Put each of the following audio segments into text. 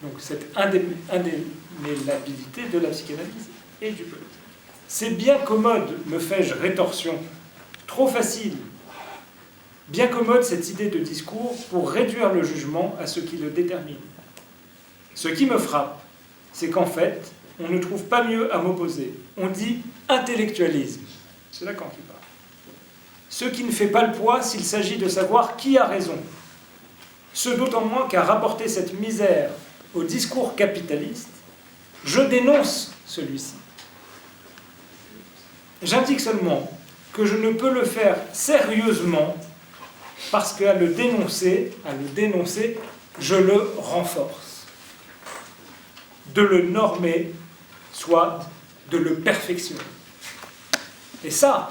Donc cette indémêlabilité de la psychanalyse et du politique. C'est bien commode, me fais-je rétorsion, trop facile. Bien commode cette idée de discours pour réduire le jugement à ce qui le détermine. Ce qui me frappe, c'est qu'en fait, on ne trouve pas mieux à m'opposer. On dit intellectualisme. C'est Lacan qui parle. Ce qui ne fait pas le poids s'il s'agit de savoir qui a raison. Ce d'autant moins qu'à rapporter cette misère au discours capitaliste, je dénonce celui-ci. J'indique seulement que je ne peux le faire sérieusement parce qu'à le dénoncer, je le renforce. De le normer, soit de le perfectionner. Et ça,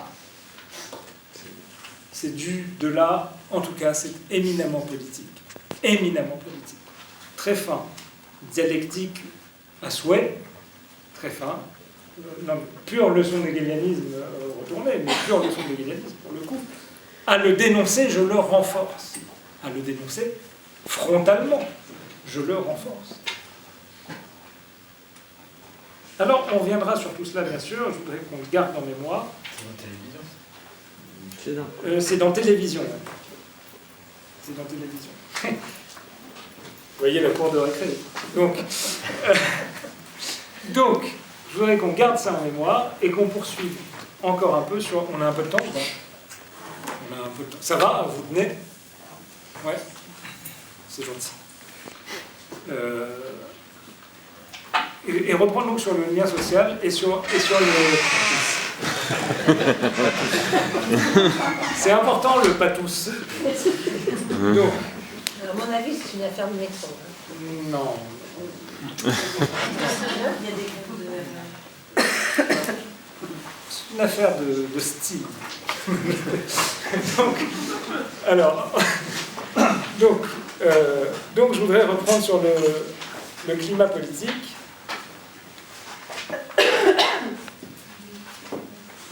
c'est de là, en tout cas, c'est éminemment politique. Éminemment politique. Très fin. Dialectique à souhait. Très fin. Non, pure leçon d'hégélianisme retournée, mais pure leçon d'hégélianisme pour le coup. À le dénoncer, je le renforce. À le dénoncer frontalement, je le renforce. Alors, on reviendra sur tout cela, bien sûr. Je voudrais qu'on le garde en mémoire. C'est dans télévision. C'est dans télévision. Vous voyez la cour de récré. Donc, je voudrais qu'on garde ça en mémoire et qu'on poursuive encore un peu sur... On a un peu de temps, on a un peu de temps. Ça va, vous venez? Ouais. C'est gentil. Et reprendre donc sur le lien social et sur le... C'est important le pathos. Donc, à mon avis, c'est une affaire de métro. Non. Il y a des groupes de... C'est une affaire de style. Donc, je voudrais reprendre sur le climat politique.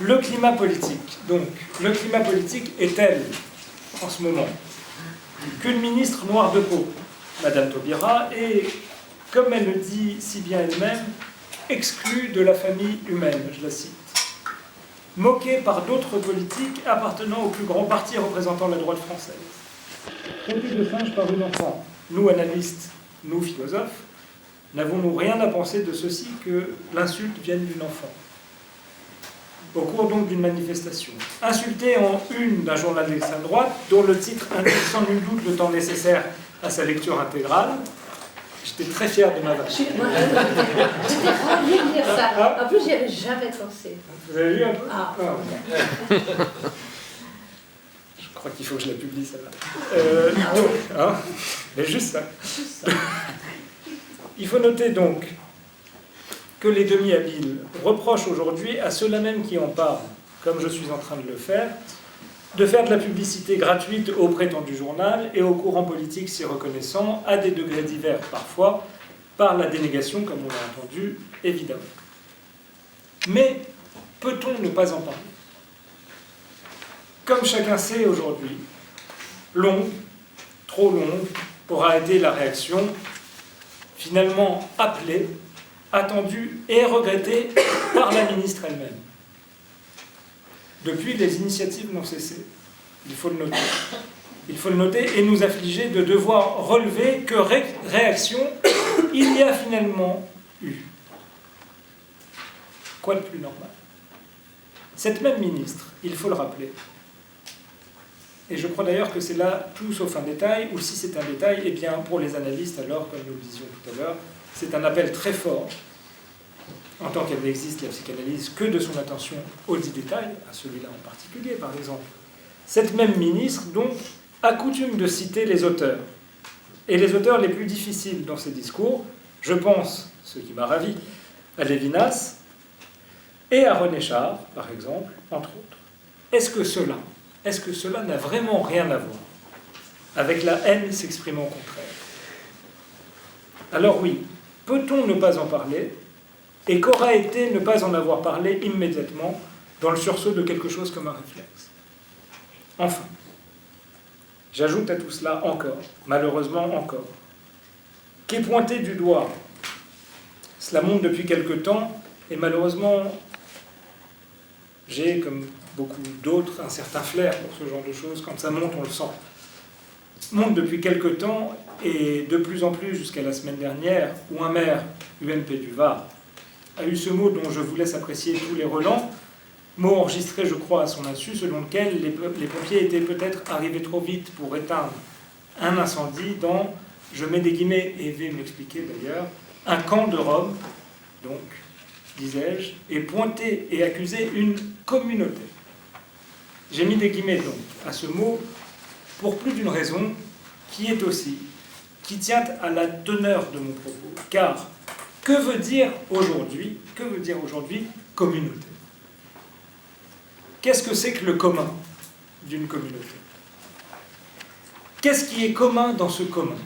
Le climat politique. Donc, le climat politique est tel, en ce moment, qu'une ministre noire de peau, Madame Taubira, est, comme elle le dit si bien elle-même, exclue de la famille humaine, je la cite. Moquée par d'autres politiques appartenant au plus grand parti représentant la droite française. Traitée de singe par une enfant, nous analystes, nous philosophes, n'avons-nous rien à penser de ceci que l'insulte vienne d'une enfant. Au cours donc d'une manifestation. Insultée en une d'un journal d'extrême droite, dont le titre indique sans nul doute le temps nécessaire à sa lecture intégrale, j'étais très fier de ma vache. J'étais ravie de lire ça. En plus, j'y avais jamais pensé. Vous avez lu un peu? Ah. Je crois qu'il faut que je la publie, celle-là. Mais juste ça. Il faut noter donc que les demi-habiles reprochent aujourd'hui à ceux-là même qui en parlent, comme je suis en train de le faire, de faire de la publicité gratuite au prétendu journal et au courant politique s'y reconnaissant, à des degrés divers parfois, par la dénégation, comme on l'a entendu, évidemment. Mais peut-on ne pas en parler? Comme chacun sait aujourd'hui, longue, trop longue, aura été la réaction, finalement appelée, attendue et regrettée par la ministre elle-même. Depuis, les initiatives n'ont cessé. Il faut le noter. Il faut le noter et nous affliger de devoir relever que réaction il y a finalement eu. Quoi de plus normal? Cette même ministre, il faut le rappeler, et je crois d'ailleurs que c'est là tout sauf un détail, ou si c'est un détail, eh bien pour les analystes alors, comme nous le disions tout à l'heure, c'est un appel très fort, en tant qu'elle n'existe la psychanalyse que de son attention aux dits détails, à celui-là en particulier par exemple. Cette même ministre, donc, a coutume de citer les auteurs, et les auteurs les plus difficiles dans ses discours, je pense, ce qui m'a ravi, à Lévinas et à René Char, par exemple, entre autres. Est-ce que cela n'a vraiment rien à voir avec la haine s'exprimant au contraire? Alors oui, peut-on ne pas en parler? Et qu'aurait été ne pas en avoir parlé immédiatement dans le sursaut de quelque chose comme un réflexe? Enfin, j'ajoute à tout cela encore, malheureusement encore, qu'est pointé du doigt. Cela monte depuis quelque temps, et malheureusement, j'ai, comme beaucoup d'autres, un certain flair pour ce genre de choses. Quand ça monte, on le sent. Monte depuis quelque temps, et de plus en plus jusqu'à la semaine dernière, où un maire UMP du Var a eu ce mot dont je vous laisse apprécier tous les relents, mot enregistré, je crois, à son insu, selon lequel les pompiers étaient peut-être arrivés trop vite pour éteindre un incendie dans, je mets des guillemets, et vais m'expliquer d'ailleurs, un camp de Rome, donc, disais-je, et pointer et accuser une communauté. J'ai mis des guillemets, donc, à ce mot, pour plus d'une raison, qui tient à la teneur de mon propos. Car, que veut dire aujourd'hui communauté? Qu'est-ce que c'est que le commun d'une communauté? Qu'est-ce qui est commun dans ce commun?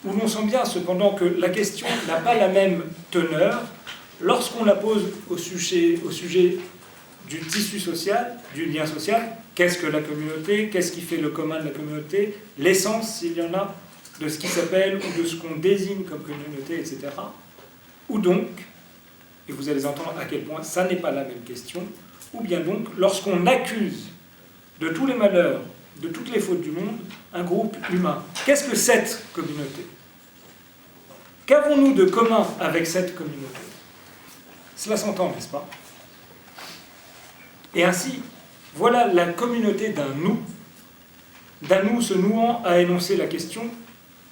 Où l'on sent bien cependant que la question n'a pas la même teneur lorsqu'on la pose au sujet du tissu social, du lien social. Qu'est-ce que la communauté? Qu'est-ce qui fait le commun de la communauté? L'essence, s'il y en a, de ce qui s'appelle ou de ce qu'on désigne comme communauté, etc. Ou donc, et vous allez entendre à quel point ça n'est pas la même question, ou bien donc, lorsqu'on accuse de tous les malheurs, de toutes les fautes du monde, un groupe humain. Qu'est-ce que cette communauté? Qu'avons-nous de commun avec cette communauté? Cela s'entend, n'est-ce pas? Et ainsi, voilà la communauté d'un nous se nouant à énoncer la question: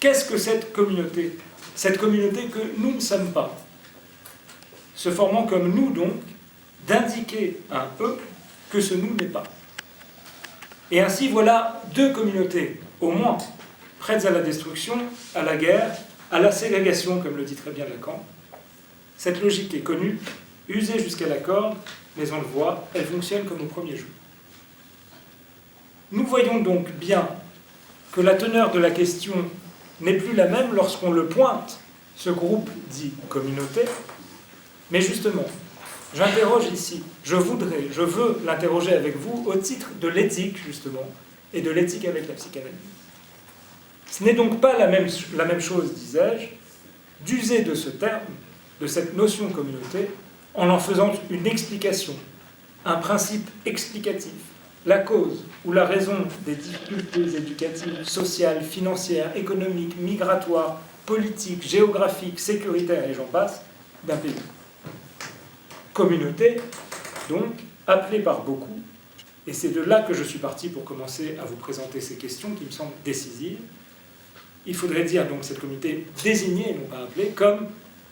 qu'est-ce que cette communauté? Cette communauté que nous ne sommes pas, se formant comme nous donc, d'indiquer un eux que ce nous n'est pas. Et ainsi, voilà deux communautés, au moins, prêtes à la destruction, à la guerre, à la ségrégation, comme le dit très bien Lacan. Cette logique est connue, usée jusqu'à la corde, mais on le voit, elle fonctionne comme au premier jour. Nous voyons donc bien que la teneur de la question n'est plus la même lorsqu'on le pointe, ce groupe dit communauté, mais justement, j'interroge ici, je veux l'interroger avec vous au titre de l'éthique, justement, et de l'éthique avec la psychanalyse. Ce n'est donc pas la même chose, disais-je, d'user de ce terme, de cette notion communauté, en en faisant une explication, un principe explicatif, la cause ou la raison des difficultés éducatives, sociales, financières, économiques, migratoires, politiques, géographiques, sécuritaires, et j'en passe, d'un pays. Communauté, donc, appelée par beaucoup, et c'est de là que je suis parti pour commencer à vous présenter ces questions qui me semblent décisives. Il faudrait dire donc cette communauté désignée, non pas appelée, comme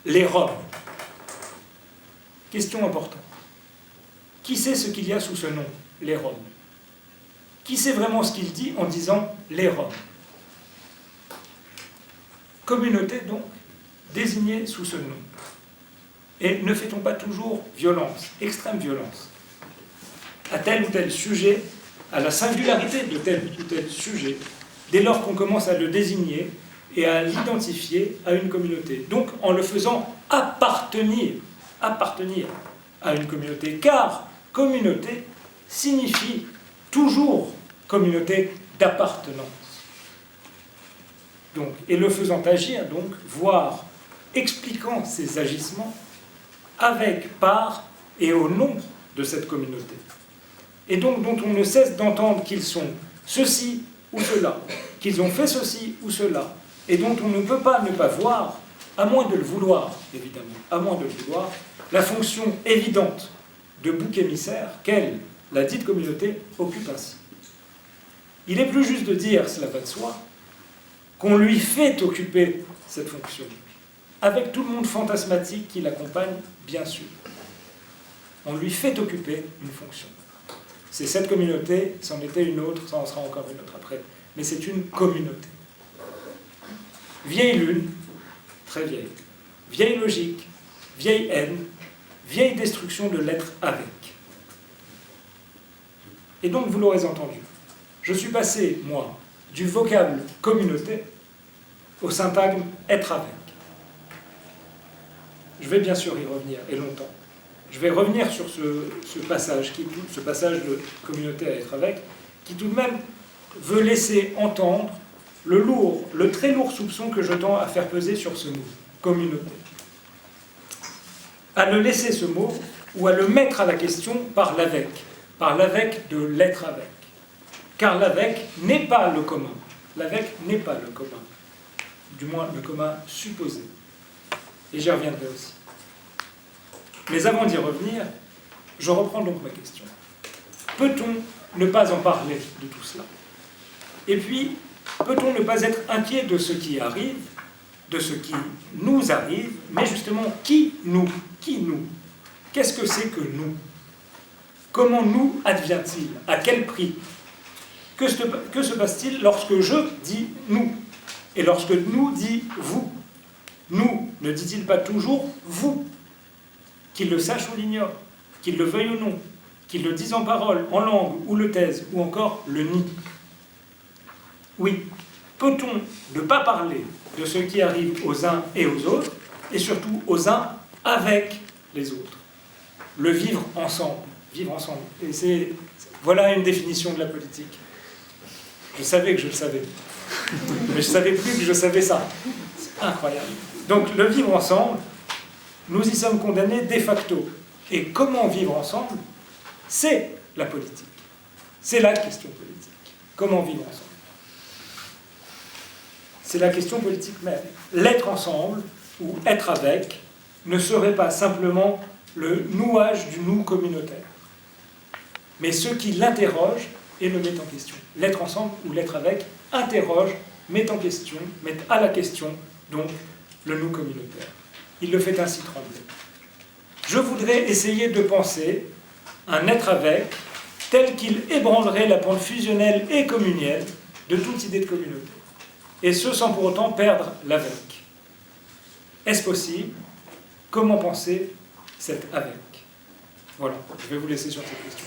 les Roms. Question importante. Qui sait ce qu'il y a sous ce nom, les Roms? Qui sait vraiment ce qu'il dit en disant les Roms? Communauté, donc, désignée sous ce nom. Et ne fait-on pas toujours violence, extrême violence, à tel ou tel sujet, à la singularité de tel ou tel sujet, dès lors qu'on commence à le désigner et à l'identifier à une communauté? Donc en le faisant appartenir à une communauté, car communauté signifie toujours communauté d'appartenance. Donc, et le faisant agir, donc, voire expliquant ses agissements avec, par et au nom de cette communauté. Et donc dont on ne cesse d'entendre qu'ils sont ceci ou cela, qu'ils ont fait ceci ou cela, et dont on ne peut pas ne pas voir, à moins de le vouloir, évidemment, à moins de le vouloir, la fonction évidente de bouc émissaire qu'elle, la dite communauté, occupe ainsi. Il est plus juste de dire, cela va de soi, qu'on lui fait occuper cette fonction, avec tout le monde fantasmatique qui l'accompagne, bien sûr. On lui fait occuper une fonction. C'est cette communauté, c'en était une autre, ça en sera encore une autre après, mais c'est une communauté. Vieille lune, très vieille. Vieille logique, vieille haine, vieille destruction de l'être avec. Et donc, vous l'aurez entendu, je suis passé, moi, du vocable communauté au syntagme être avec. Je vais bien sûr y revenir, et longtemps. Je vais revenir sur ce passage de communauté à être avec, qui tout de même veut laisser entendre le très lourd soupçon que je tends à faire peser sur ce mot, communauté. À le laisser ce mot, ou à le mettre à la question par l'avec de l'être avec. Car l'avec n'est pas le commun. L'avec n'est pas le commun. Du moins, le commun supposé. Et j'y reviendrai aussi. Mais avant d'y revenir, je reprends donc ma question. Peut-on ne pas en parler de tout cela? Et puis, peut-on ne pas être inquiet de ce qui arrive, de ce qui nous arrive, mais justement, qui nous? Qu'est-ce que c'est que nous? Comment nous advient-il? À quel prix? Que se passe-t-il lorsque je dis nous? Et lorsque nous dit vous? Nous, ne dit-il pas toujours vous? Qu'il le sache ou l'ignore, qu'il le veuille ou non, qu'il le dise en parole, en langue, ou le taise, ou encore le nie. Oui, peut-on ne pas parler de ce qui arrive aux uns et aux autres, et surtout aux uns avec les autres? Le vivre ensemble. Vivre ensemble. Et voilà une définition de la politique. Je savais que je le savais. Mais je ne savais plus que je savais ça. C'est incroyable. Donc, le vivre ensemble, nous y sommes condamnés de facto. Et comment vivre ensemble? C'est la politique. C'est la question politique. Comment vivre ensemble? C'est la question politique même. L'être ensemble, ou être avec, ne serait pas simplement le nouage du nous communautaire, mais ce qui l'interroge et le met en question. L'être ensemble ou l'être avec interroge, met en question, met à la question, donc, le nous communautaire. Il le fait ainsi trembler. Je voudrais essayer de penser un être avec tel qu'il ébranlerait la pente fusionnelle et communielle de toute idée de communauté, et ce sans pour autant perdre l'avec. Est-ce possible? Comment penser cet avec? Voilà, je vais vous laisser sur cette question.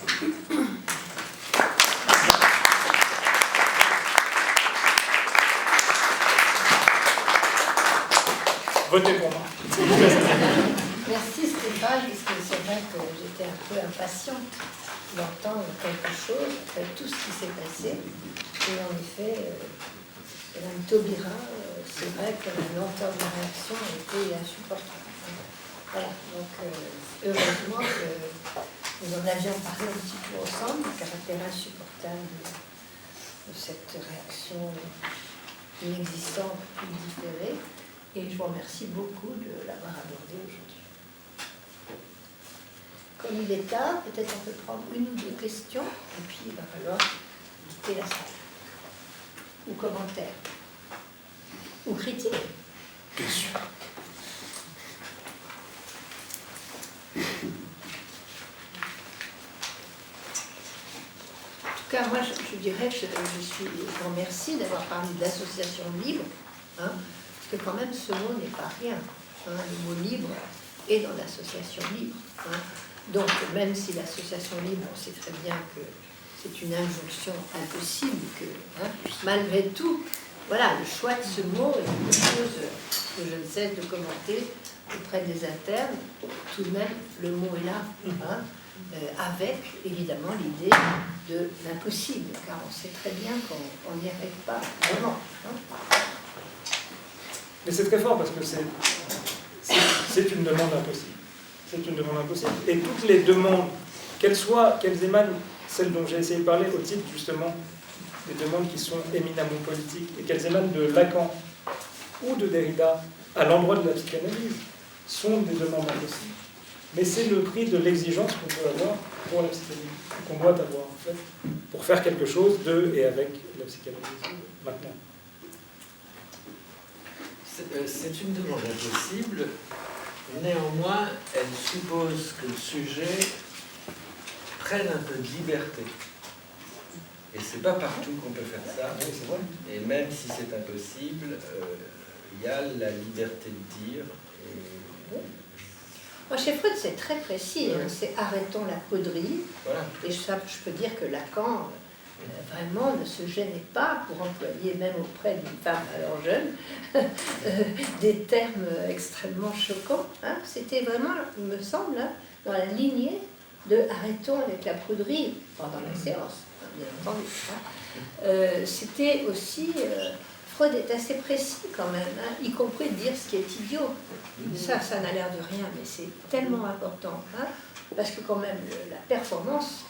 Votez pour moi. Merci Stéphane, parce que c'est vrai que j'étais un peu impatiente d'entendre quelque chose après tout ce qui s'est passé. Et en effet, Madame Taubira, c'est vrai que la lenteur de la réaction a été insupportable. Voilà, donc heureusement que nous en avions parlé un petit peu ensemble, du caractère insupportable de cette réaction inexistante puis différée. Et je vous remercie beaucoup de l'avoir abordé aujourd'hui. Comme il est tard, peut-être on peut prendre une ou deux questions, et puis il va falloir quitter la salle. Ou commentaires. Ou critiques. Bien sûr. En tout cas, moi, je dirais que je vous remercie d'avoir parlé d'association libre, hein, parce que quand même, ce mot n'est pas rien. Hein, le mot libre est dans l'association libre. Hein. Donc, même si l'association libre, on sait très bien que c'est une injonction impossible, que hein, malgré tout, voilà, le choix de ce mot est quelque chose que je ne cesse de commenter auprès des internes. Tout de même, le mot est là, hein, avec évidemment l'idée de l'impossible, car on sait très bien qu'on n'y arrive pas vraiment. Hein. Mais c'est très fort parce que c'est une demande impossible. C'est une demande impossible. Et toutes les demandes, qu'elles émanent, celles dont j'ai essayé de parler, au titre justement des demandes qui sont éminemment politiques, et qu'elles émanent de Lacan ou de Derrida à l'endroit de la psychanalyse, sont des demandes impossibles. Mais c'est le prix de l'exigence qu'on peut avoir pour la psychanalyse, qu'on doit avoir en fait, pour faire quelque chose de et avec la psychanalyse maintenant. C'est une demande impossible, néanmoins, elle suppose que le sujet prenne un peu de liberté. Et c'est pas partout qu'on peut faire ça. Oui, c'est vrai. Et même si c'est impossible, il y a la liberté de dire. Et... Moi, chez Freud, c'est très précis. Hein, c'est arrêtons la poudrerie. Voilà. Et ça, je peux dire que Lacan, vraiment, ne se gênait pas pour employer, même auprès d'une femme alors jeune, des termes extrêmement choquants. Hein. C'était vraiment, il me semble, hein, dans la lignée de arrêtons avec la poudrerie pendant la séance, hein, bien entendu. Hein. C'était aussi, Freud est assez précis quand même, hein, y compris de dire ce qui est idiot. Ça n'a l'air de rien, mais c'est tellement important, hein, parce que quand même, la performance,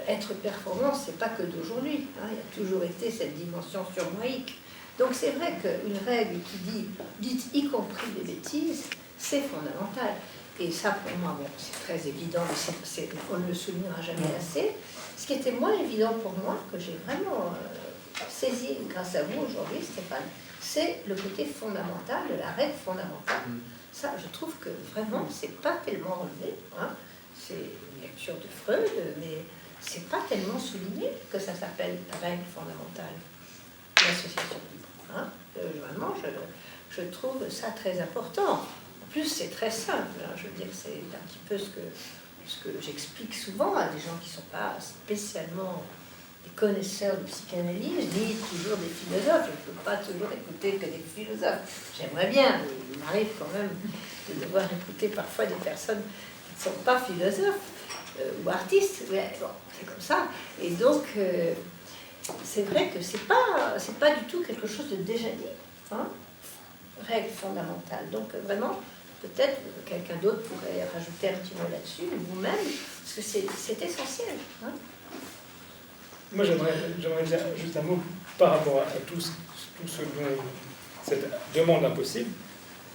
être performant, c'est pas que d'aujourd'hui, hein, il y a toujours été cette dimension surmoïque. Donc c'est vrai qu'une règle qui dit, dites y compris des bêtises, c'est fondamental. Et ça, pour moi, bon, c'est très évident, mais on ne le soulignera jamais assez. Ce qui était moins évident pour moi, que j'ai vraiment saisi grâce à vous aujourd'hui, Stéphane, c'est le côté fondamental de la règle fondamentale. Ça, je trouve que vraiment, c'est pas tellement relevé. Hein. C'est une lecture de Freud, mais c'est pas tellement souligné que ça s'appelle règle fondamentale. L'association libre. Hein. Vraiment, je trouve ça très important. En plus, c'est très simple. Hein. Je veux dire, c'est un petit peu ce que j'explique souvent à des gens qui ne sont pas spécialement des connaisseurs de psychanalyse, ni toujours des philosophes. Je ne peux pas toujours écouter que des philosophes. J'aimerais bien, mais il m'arrive quand même de devoir écouter parfois des personnes qui ne sont pas philosophes ou artistes. Mais bon, c'est comme ça. Et donc, c'est vrai que c'est pas du tout quelque chose de déjà dit. Hein, règle fondamentale. Donc, vraiment, peut-être que quelqu'un d'autre pourrait rajouter un petit mot là-dessus, vous-même, parce que c'est essentiel. Hein. Moi, j'aimerais dire juste un mot par rapport à tout ce dont cette demande impossible.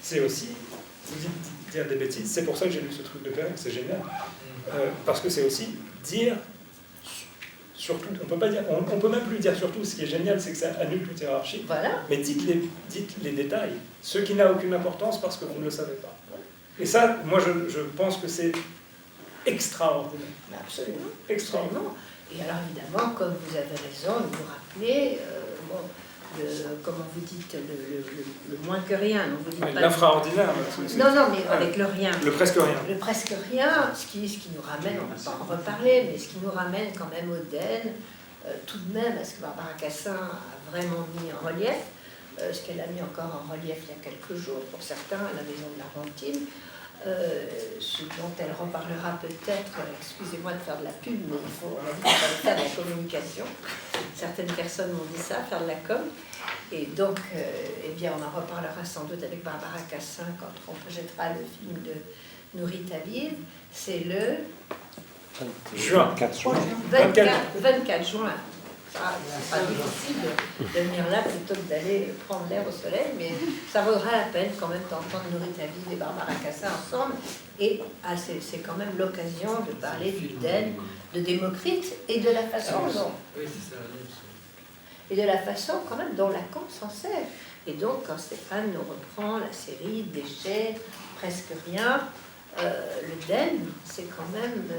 C'est aussi, vous dites dire des bêtises, c'est pour ça que j'ai lu ce truc de Perrin, c'est génial. Parce que c'est aussi dire surtout, on peut même plus dire surtout, ce qui est génial, c'est que ça annule toute hiérarchie. Voilà. Mais dites les détails, ce qui n'a aucune importance parce que vous ne le savez pas. Et ça, moi, je pense que c'est extraordinaire. Absolument. Extraordinaire. Et alors, évidemment, comme vous avez raison de vous rappeler, comment vous dites, le moins que rien. Donc vous dites pas l'infraordinaire. Non, mais avec le rien. Le presque rien. Le presque rien, ce qui nous ramène, on ne va pas en reparler, mais ce qui nous ramène quand même au Den, tout de même, à ce que Barbara Cassin a vraiment mis en relief, ce qu'elle a mis encore en relief il y a quelques jours, pour certains, à la Maison de l'Argentine, ce dont elle reparlera peut-être, excusez-moi de faire de la pub, mais on a dit qu'il fallait faire de la communication. Certaines personnes m'ont dit ça, faire de la com. Et donc, eh bien, on en reparlera sans doute avec Barbara Cassin quand on projettera le film de Nourrit ta vie. C'est le... Juin. 24 juin. C'est pas difficile de venir là plutôt que d'aller prendre l'air au soleil, mais ça vaudra la peine quand même d'entendre Nourrit ta vie et Barbara Cassin ensemble. Et c'est quand même l'occasion de parler du Den, de Démocrite et de la façon dont... Oui, c'est ça. Et de la façon quand même dont Lacan s'en sert. Et donc, quand Stéphane nous reprend la série Déchets, presque rien, le Den, c'est quand même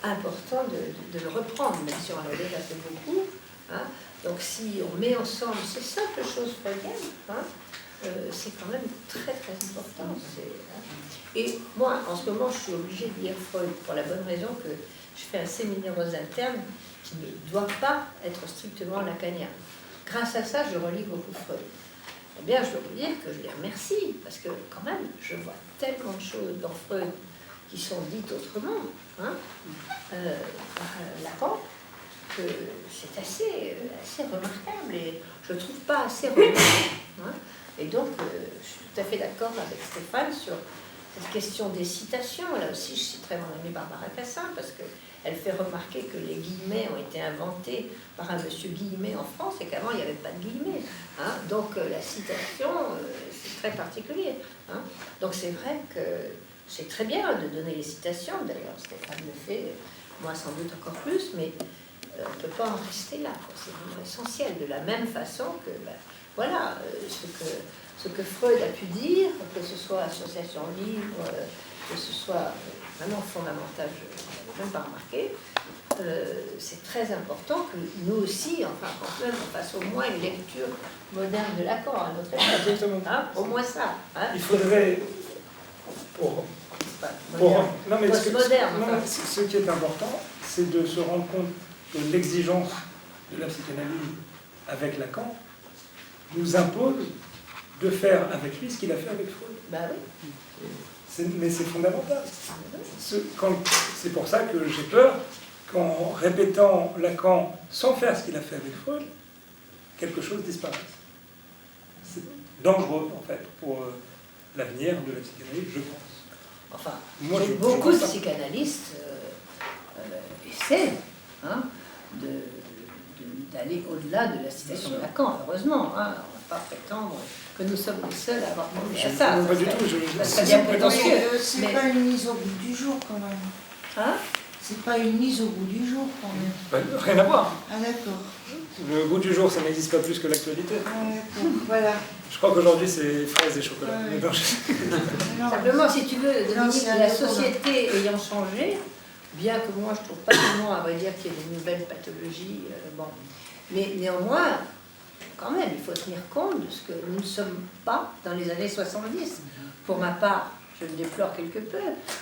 important de le reprendre, même si on l'a déjà fait beaucoup. Hein. Donc, si on met ensemble ces simples choses freudiennes, hein, c'est quand même très très important. Et moi, en ce moment, je suis obligée de lire Freud pour la bonne raison que je fais un séminaire aux internes qui ne doit pas être strictement lacanien. Grâce à ça, je relis beaucoup Freud. Eh bien, je dois vous dire que je les remercie, parce que quand même, je vois tellement de choses dans Freud qui sont dites autrement, hein, par Lacan, que c'est assez remarquable, et je ne trouve pas assez remarquable. Hein. Et donc, je suis tout à fait d'accord avec Stéphane sur cette question des citations. Là aussi, je citerai mon amie Barbara Cassin, parce qu'elle fait remarquer que les guillemets ont été inventés par un monsieur Guillemet en France, et qu'avant, il n'y avait pas de guillemets. Hein. Donc, la citation, c'est très particulier. Hein. Donc, c'est vrai que c'est très bien de donner les citations. D'ailleurs, Stéphane le fait, moi sans doute encore plus, mais on ne peut pas en rester là. C'est vraiment essentiel. De la même façon que, voilà, ce que Freud a pu dire, que ce soit association libre, que ce soit vraiment fondamental, je n'ai même pas remarqué, c'est très important que nous aussi, enfin, quand même, on fasse au moins une lecture moderne de Lacan à notre époque. Exactement. Hein, au moins ça. Hein. Il faudrait... Ce qui est important, c'est de se rendre compte que l'exigence de la psychanalyse avec Lacan nous impose de faire avec lui ce qu'il a fait avec Freud. Bah oui. Mais c'est fondamental. C'est pour ça que j'ai peur qu'en répétant Lacan sans faire ce qu'il a fait avec Freud, quelque chose disparaisse. dangereux, en fait, pour l'avenir de la psychanalyse, je pense. Enfin, Moi, je beaucoup de pense pas. psychanalystes essaient d'aller au-delà de la citation de Lacan, heureusement. Hein, on ne va pas prétendre que nous sommes les seuls à avoir pensé à ça. Non, pas du tout. Ça serait bien prétentieux. C'est mais- pas une mise au bout du jour quand même. Hein? C'est pas une mise au bout du jour quand même. Rien à voir. Ah d'accord. Le goût du jour, ça n'existe pas plus que l'actualité. Ah d'accord. Voilà. Je crois qu'aujourd'hui, c'est fraises et chocolat. Ouais. Mais non, Non, Simplement, si tu veux, Dominique, c'est la indépendant. société ayant changé, bien que moi je trouve pas seulement à vrai dire qu'il y ait des nouvelles pathologies, bon. Mais néanmoins, quand même, il faut tenir compte de ce que nous ne sommes pas dans les années 70. Pour ma part, je le déplore quelque peu,